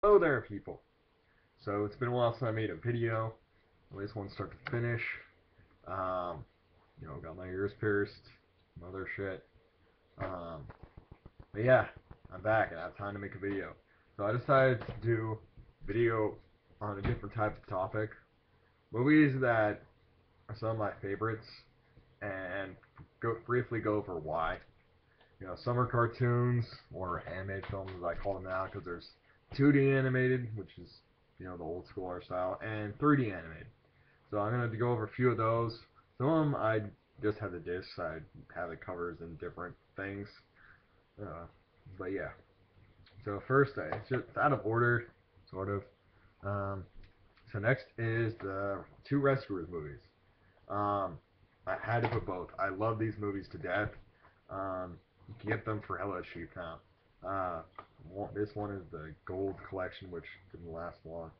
Hello there, people. So it's been a while since I made a video, at least one start to finish. Um, got my ears pierced, some other shit. Um, but yeah, I'm back and I have time to make a video. So I decided to do a video on a different type of topic. Movies that are some of my favorites and briefly go over why. Some are cartoons or animated films as I call them now because there's 2D animated, which is the old school art style, and 3D animated. So I'm gonna go over a few of those. Some of them I just have the discs. I have the covers and different things. Uh, but yeah. So first, it's just out of order, sort of. Um, so next is the two Rescuers movies. Um, I had to put both. I love these movies to death. You can get them for hella cheap now. Uh, this one is the Gold Collection, which didn't last long.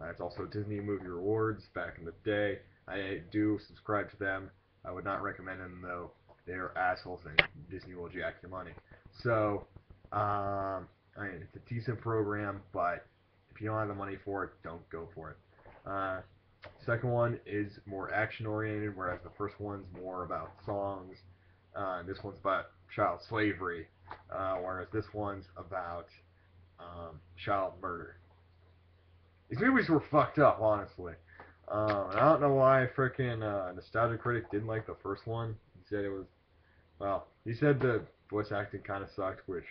It's also Disney Movie Rewards back in the day. I do subscribe to them. I would not recommend them though. They're assholes and Disney will jack your money. So, it's a decent program, but if you don't have the money for it, don't go for it. Second one is more action oriented, whereas the first one's more about songs. This one's about child slavery, whereas this one's about child murder. These movies were fucked up, honestly. I don't know why freaking Nostalgia Critic didn't like the first one. He said it was, well, he said the voice acting kind of sucked, which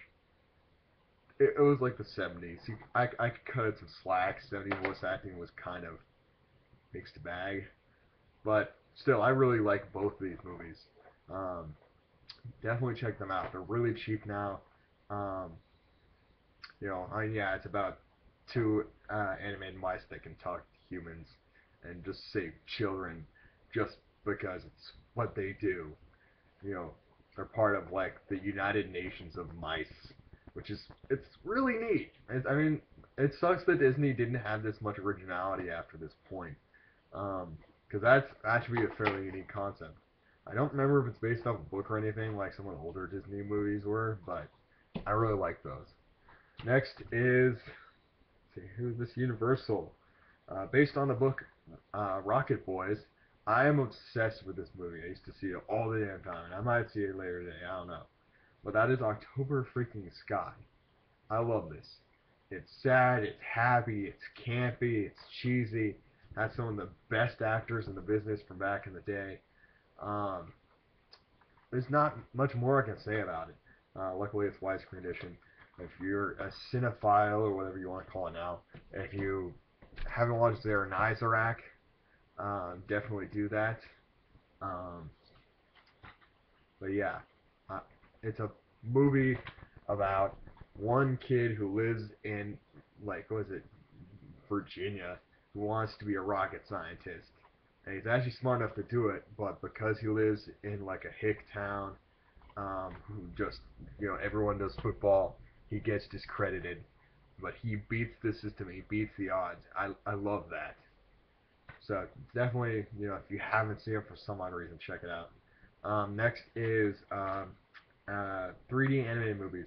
it was like the 70s. I could cut it some slack. 70s voice acting was kind of mixed bag. But still, I really like both of these movies. Um, Definitely check them out. They're really cheap now. Um, yeah, it's about two animated mice that can talk to humans and just save children just because it's what they do. You know, they're part of like the United Nations of Mice, which is it's really neat. I mean, it sucks that Disney didn't have this much originality after this point, because that should be a fairly unique concept. I don't remember if it's based off a book or anything like some of the older Disney movies were, but I really like those. Next is, let's see, who's this? Universal. Based on the book Rocket Boys, I am obsessed with this movie. I used to see it all the damn time, and I might see it later today. I don't know. But that is October freaking Sky. I love this. It's sad, it's happy, it's campy, it's cheesy. Has some of the best actors in the business from back in the day. Um, there's not much more I can say about it. Luckily, it's widescreen edition. If you're a cinephile or whatever you want to call it now, if you haven't watched Zara Nizarak, definitely do that. Um, but yeah, uh, it's a movie about one kid who lives in like what is it, Virginia, who wants to be a rocket scientist, and he's actually smart enough to do it, but because he lives in like a hick town, who just everyone does football, he gets discredited, but he beats the system, he beats the odds. I love that. So definitely, if you haven't seen it for some odd reason, check it out. Next is 3D animated movies,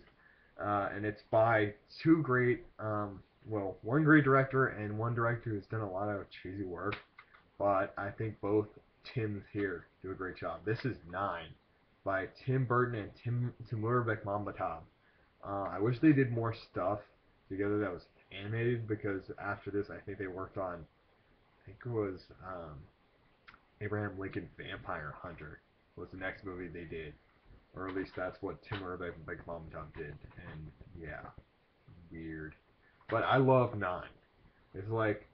and it's by two great, well, one great director and one director who's done a lot of cheesy work, but I think both Tims here do a great job. This is Nine by Tim Burton and Timur Bekmambetov. I wish they did more stuff together that was animated because after this, I think they worked on, I think it was Abraham Lincoln Vampire Hunter was the next movie they did, or at least that's what Timur Bekmambetov did. And yeah, weird. But I love Nine. It's like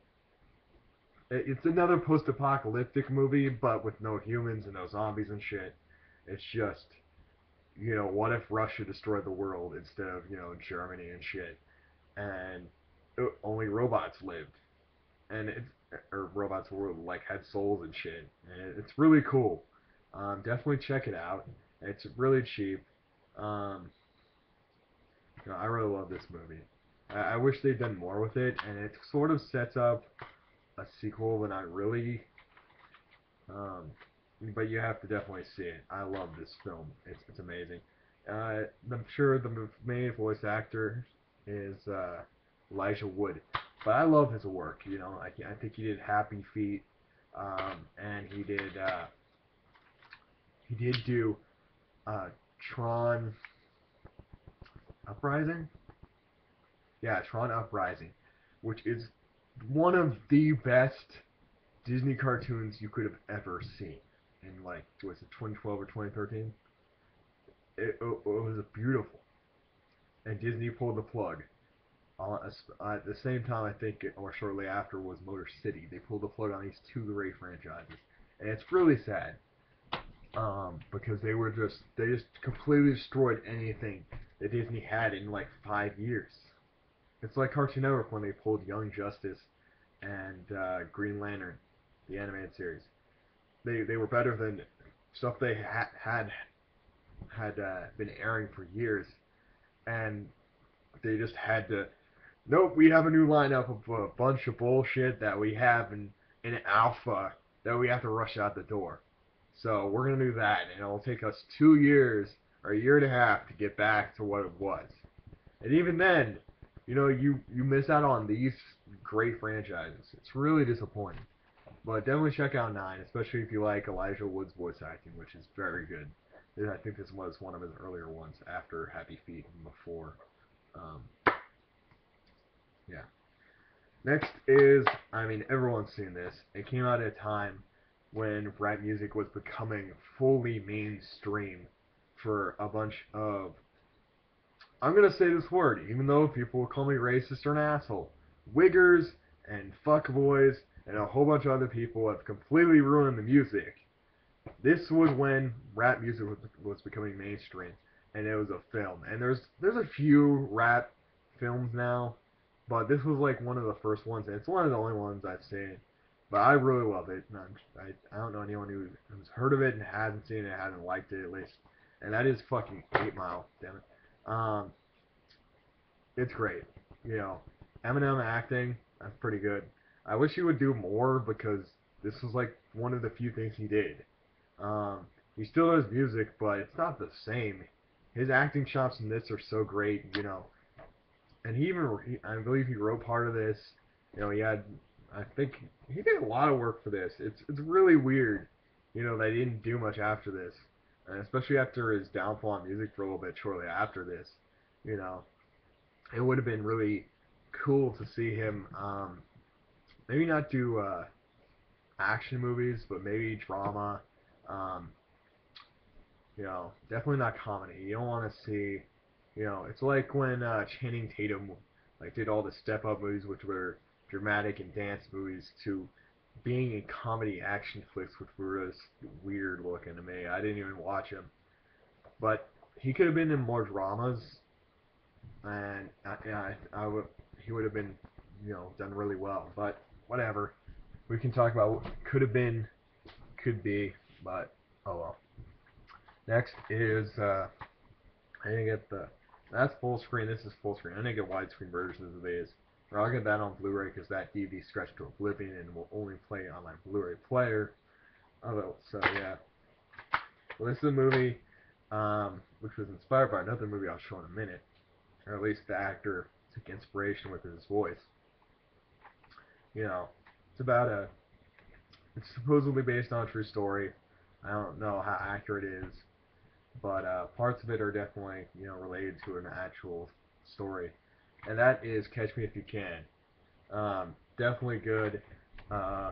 it's another post-apocalyptic movie, but with no humans and no zombies and shit. It's just, what if Russia destroyed the world instead of, Germany and shit, and only robots lived, and it's or robots were like had souls and shit, and it's really cool. Definitely check it out. It's really cheap. Um, I really love this movie. I wish they'd done more with it, and it sort of sets up a sequel, but not really. Um, but you have to definitely see it. I love this film. It's amazing. I'm sure the main voice actor is Elijah Wood. But I love his work. You know, I think he did Happy Feet, and he did do Tron Uprising. Yeah, Tron Uprising, which is one of the best Disney cartoons you could have ever seen. In like, was it 2012 or 2013? It was beautiful, and Disney pulled the plug. At the same time, I think, or shortly after, was Motor City. They pulled the plug on these two great franchises, and it's really sad because they just completely destroyed anything that Disney had in like 5 years. It's like Cartoon Network when they pulled Young Justice and Green Lantern, the animated series. They were better than stuff they had been airing for years, and they just had to. Nope, we have a new lineup of a bunch of bullshit that we have in alpha that we have to rush out the door. So we're gonna do that, and it'll take us 2 years or a year and a half to get back to what it was. And even then, you miss out on these great franchises. It's really disappointing. But definitely check out Nine, especially if you like Elijah Wood's voice acting, which is very good. And I think this was one of his earlier ones after Happy Feet and before. Um, yeah. Next is, I mean, everyone's seen this. It came out at a time when rap music was becoming fully mainstream for a bunch of, I'm gonna say this word, even though people will call me racist or an asshole, wiggers and fuckboys and a whole bunch of other people have completely ruined the music. This was when rap music was becoming mainstream, and it was a film. And there's a few rap films now, but this was like one of the first ones, and it's one of the only ones I've seen. But I really love it. I don't know anyone who's heard of it and hasn't seen it, hasn't liked it at least. And that is fucking 8 Mile, damn it. It's great. You know, Eminem acting, that's pretty good. I wish he would do more because this was like one of the few things he did. He still does music, but it's not the same. His acting chops in this are so great, and I believe he wrote part of this. I think he did a lot of work for this. It's really weird, that he didn't do much after this, and especially after his downfall in music for a little bit shortly after this. You know, it would have been really cool to see him, maybe not do action movies, but maybe drama. Um, definitely not comedy. You don't want to see, it's like when Channing Tatum like did all the Step Up movies, which were dramatic and dance movies, to being in comedy action flicks, which were just weird looking to me. I didn't even watch him, but he could have been in more dramas, and he would have been, done really well. But whatever, we can talk about what could have been, could be, but oh well. Next is I didn't get that's full screen. This is full screen. I didn't get widescreen versions of these. But I'll get that on Blu-ray because that DVD stretched to oblivion and will only play on my Blu-ray player. Although, so yeah. Well, this is a movie which was inspired by another movie I'll show in a minute, or at least the actor took inspiration with his voice. It's about it's supposedly based on a true story. I don't know how accurate it is, but parts of it are definitely related to an actual story, and that is Catch Me If You Can. Definitely good. Uh,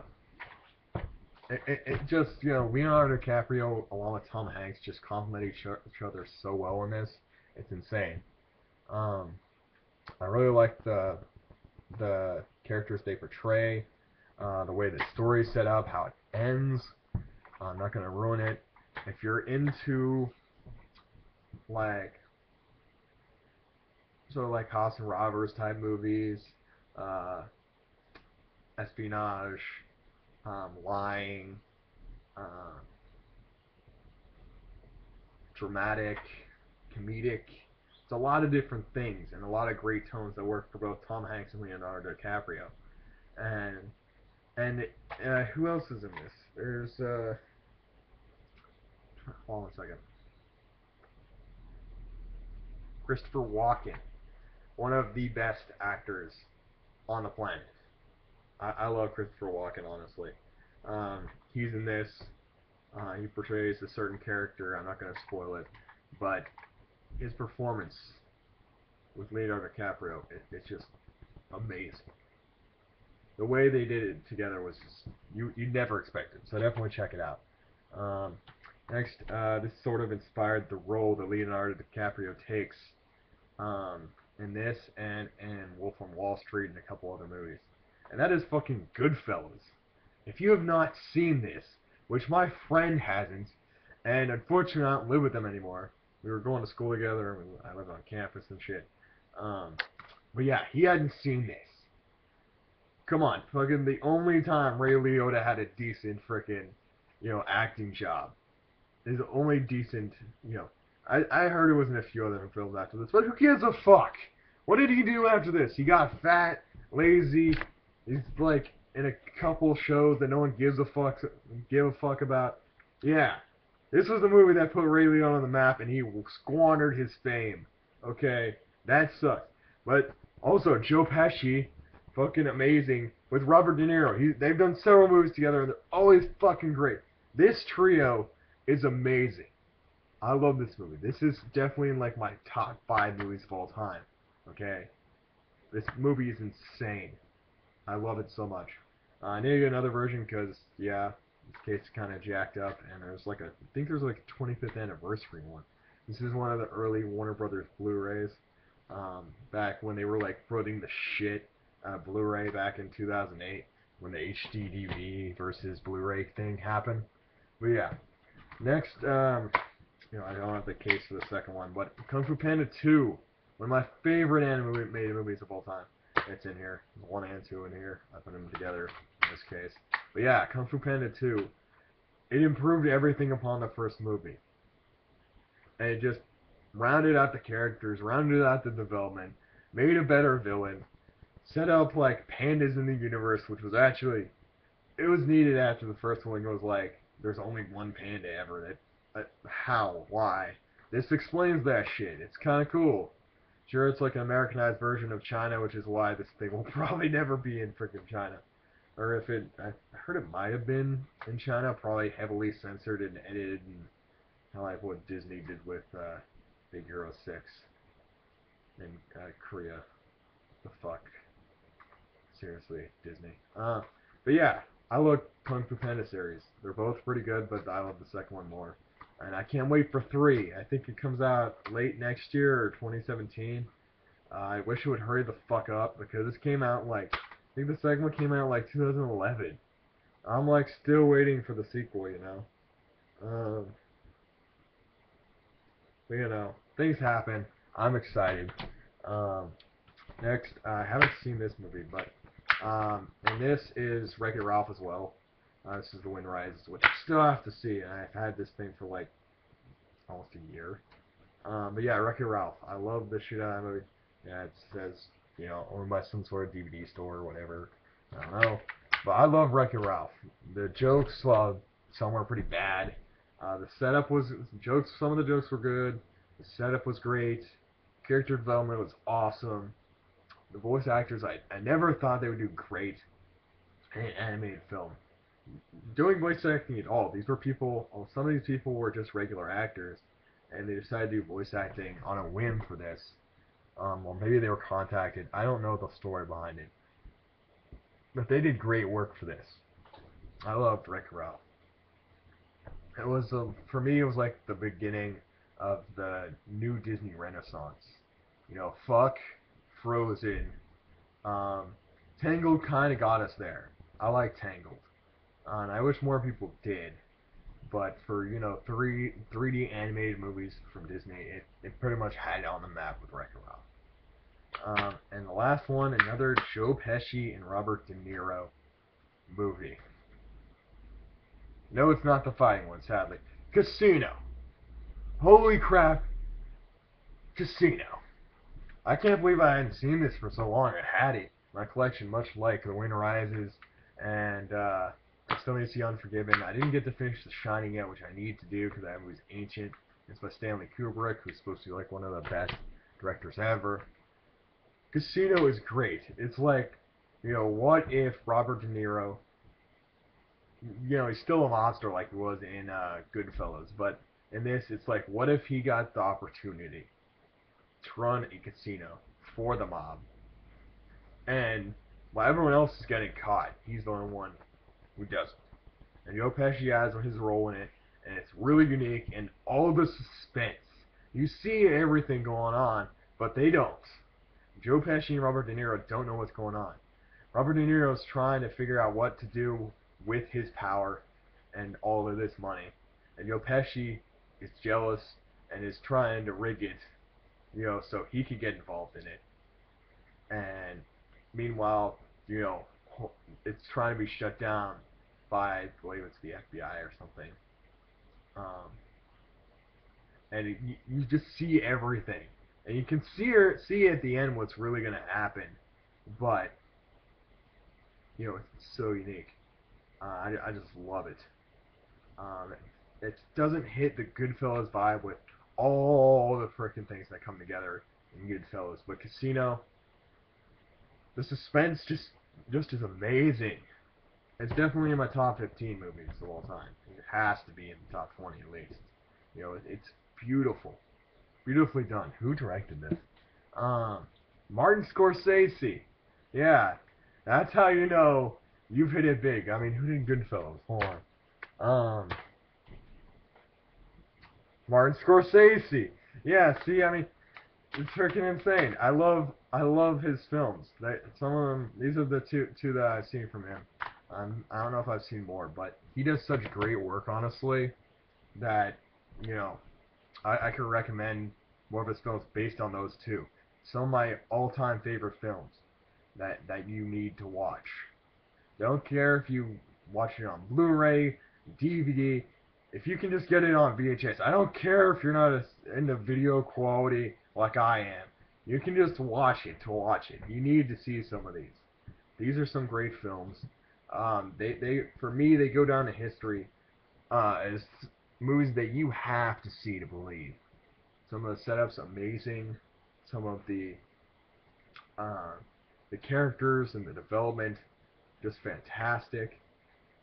it just Leonardo DiCaprio along with Tom Hanks just complement each other so well in this. It's insane. Um, I really like the characters they portray, the way the story's set up, how it ends. I'm not gonna ruin it. If you're into like sort of like House and Robbers type movies, uh, espionage, lying, uh, dramatic, comedic. It's a lot of different things and a lot of great tones that work for both Tom Hanks and Leonardo DiCaprio. And who else is in this? There's hold on a second. Christopher Walken. one of the best actors on the planet. I love Christopher Walken, honestly. He's in this. He portrays a certain character. I'm not going to spoil it, but his performance with Leonardo DiCaprio, it's just amazing. The way they did it together was just, you'd never expect it. So definitely check it out. Um, Next, this sort of inspired the role that Leonardo DiCaprio takes in this and Wolf on Wall Street and a couple other movies. And that is fucking Goodfellas. If you have not seen this, which my friend hasn't, and unfortunately I don't live with them anymore. We were going to school together, and I lived on campus and shit. But yeah, he hadn't seen this. Come on, fucking the only time Ray Liotta had a decent freaking, acting job. His only decent, I heard it was in a few other films after this, but who gives a fuck? What did he do after this? He got fat, lazy. He's like in a couple shows that no one gives a fuck about. Yeah, this was the movie that put Ray Liotta on the map, and he squandered his fame. Okay, that sucks. But also Joe Pesci, fucking amazing with Robert De Niro. They've done several movies together, and they're always fucking great. This trio is amazing. I love this movie. This is definitely in like my top 5 movies of all time. Okay, this movie is insane. I love it so much. I need to get another version because yeah, this case is kind of jacked up, and there's like I think there's like a 25th anniversary one. This is one of the early Warner Brothers Blu-rays, back when they were like putting the shit Blu-ray back in 2008 when the HD DVD versus Blu-ray thing happened. But yeah, next, I don't have the case for the second one, but Kung Fu Panda 2, one of my favorite animated movies of all time. It's in here. There's 1 and 2 in here. I put them together in this case. But yeah, Kung Fu Panda 2, it improved everything upon the first movie. And it just rounded out the characters, rounded out the development, made a better villain, set up like pandas in the universe, which was actually, it was needed after the first one. It was like, there's only one panda ever. How? Why? This explains that shit. It's kind of cool. Sure, it's like an Americanized version of China, which is why this thing will probably never be in freaking China. Or if it, I heard it might have been in China, probably heavily censored and edited, and kind of like what Disney did with Big Hero 6 in Korea. The fuck? Seriously, Disney. But yeah, I love Kung Fu Panda series. They're both pretty good, but I love the second one more. And I can't wait for 3. I think it comes out late next year or 2017. I wish it would hurry the fuck up because this came out like, I think the second one came out like 2011. I'm like still waiting for the sequel, But things happen. I'm excited. Next, I haven't seen this movie, but and this is Wreck-It Ralph as well. This is The Wind Rises, which I still have to see, and I've had this thing for like almost a year. But yeah, Wreck-It Ralph. I love the shit out of that movie. Yeah, it says, owned by some sort of DVD store or whatever. I don't know. But I love Wreck-It Ralph. The jokes, some were pretty bad. The setup was, some of the jokes were good. The setup was great. Character development was awesome. The voice actors, I never thought they would do great in an animated film. Doing voice acting at all, some of these people were just regular actors, and they decided to do voice acting on a whim for this. Well, maybe they were contacted. I don't know the story behind it. But they did great work for this. I loved Wreck-It Ralph. It was, for me, it was like the beginning of the new Disney Renaissance. Fuck Frozen. Tangled kind of got us there. I like Tangled. And I wish more people did. But for, 3D animated movies from Disney, it pretty much had it on the map with Wreck-It Ralph. And the last one, another Joe Pesci and Robert De Niro movie. No, it's not the fighting one, sadly. Casino. Holy crap. Casino. I can't believe I hadn't seen this for so long. I had it. My collection, much like The Wind Rises, and I still need to see Unforgiven. I didn't get to finish The Shining yet, which I need to do because that movie's ancient. It's by Stanley Kubrick, who's supposed to be like one of the best directors ever. Casino is great. It's like, what if Robert De Niro, he's still a monster like he was in Goodfellas, but in this, it's like, what if he got the opportunity to run a casino for the mob, and while everyone else is getting caught, he's the only one who doesn't. And Joe Pesci has his role in it, and it's really unique, and all the suspense. You see everything going on, but they don't. Joe Pesci and Robert De Niro don't know what's going on. Robert De Niro is trying to figure out what to do with his power and all of this money, and Joe Pesci is jealous and is trying to rig it, so he could get involved in it. And meanwhile, you know, it's trying to be shut down by, I believe it's the FBI or something. Um, and you just see everything, and you can see at the end what's really gonna happen, but it's so unique. I just love it. Um, it doesn't hit the Goodfellas vibe with all the freaking things that come together in Goodfellas, but Casino, the suspense just is amazing. It's definitely in my top 15 movies of all time. It has to be in the top 20 at least. It's beautiful, beautifully done. Who directed this? Um, Martin Scorsese. Yeah, that's how you know you've hit it big. I mean, who did Goodfellas? Hold on. Martin Scorsese. Yeah, see, I mean, it's freaking insane. I love his films. Some of them, these are the two that I've seen from him. I don't know if I've seen more, but he does such great work, honestly, that you know I could recommend more of his films based on those two. Some of my all-time favorite films that you need to watch. Don't care if you watch it on Blu-ray, DVD. If you can just get it on VHS, I don't care if you're not into video quality like I am. You can just watch it to watch it. You need to see some of these. These are some great films. They for me they go down to history as movies that you have to see to believe. Some of the setups amazing. Some of uh, the characters and the development just fantastic.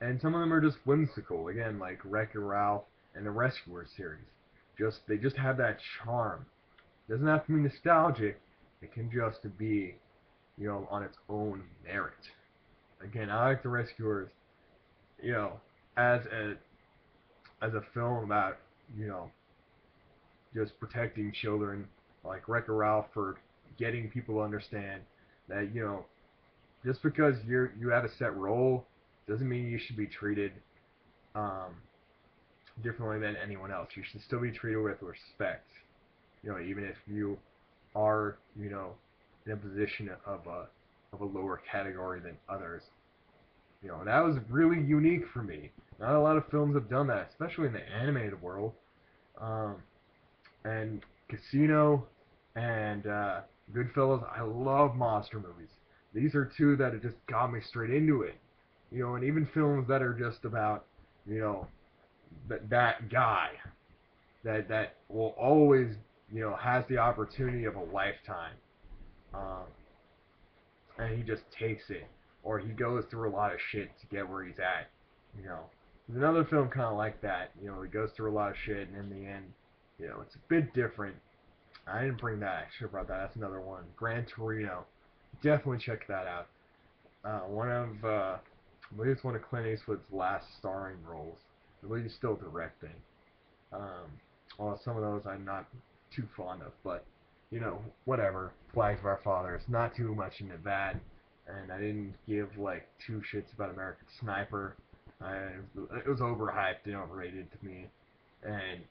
And some of them are just whimsical. Again, like Wreck-It Ralph and the Rescuers series. They just have that charm. It doesn't have to be nostalgic. It can just be, on its own merit. Again, I like the Rescuers, you know, as a film about, you know, just protecting children, like Wreck-It Ralph for getting people to understand that, just because you have a set role doesn't mean you should be treated um, differently than anyone else. You should still be treated with respect. Even if you are, in a position of a lower category than others. That was really unique for me. Not a lot of films have done that, especially in the animated world. Um, and Casino and Goodfellas, I love monster movies. These are two that have just got me straight into it. And even films that are just about, you know, that guy that will always, has the opportunity of a lifetime. Um, and he just takes it, or he goes through a lot of shit to get where he's at. You know, there's another film kind of like that. He goes through a lot of shit, and in the end, it's a bit different. I didn't bring that. I should have brought that. That's another one. Gran Torino. Definitely check that out. I believe it's one of Clint Eastwood's last starring roles. I believe he's still directing. Um, well, some of those I'm not too fond of, but whatever. Flags of Our Fathers. Not too much into that. And I didn't give like two shits about American Sniper. It was overhyped and overrated to me. And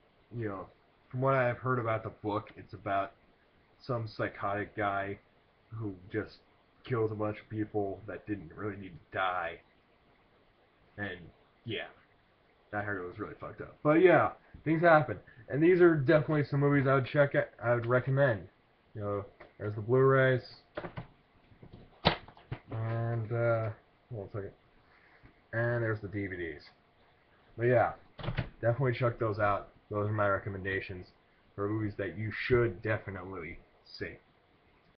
from what I've heard about the book, it's about some psychotic guy who just kills a bunch of people that didn't really need to die. And yeah, I heard it was really fucked up. But yeah, things happen. And these are definitely some movies I would check out, I would recommend. There's the Blu-rays. And, hold on a second. And there's the DVDs. But yeah, definitely check those out. Those are my recommendations for movies that you should definitely see.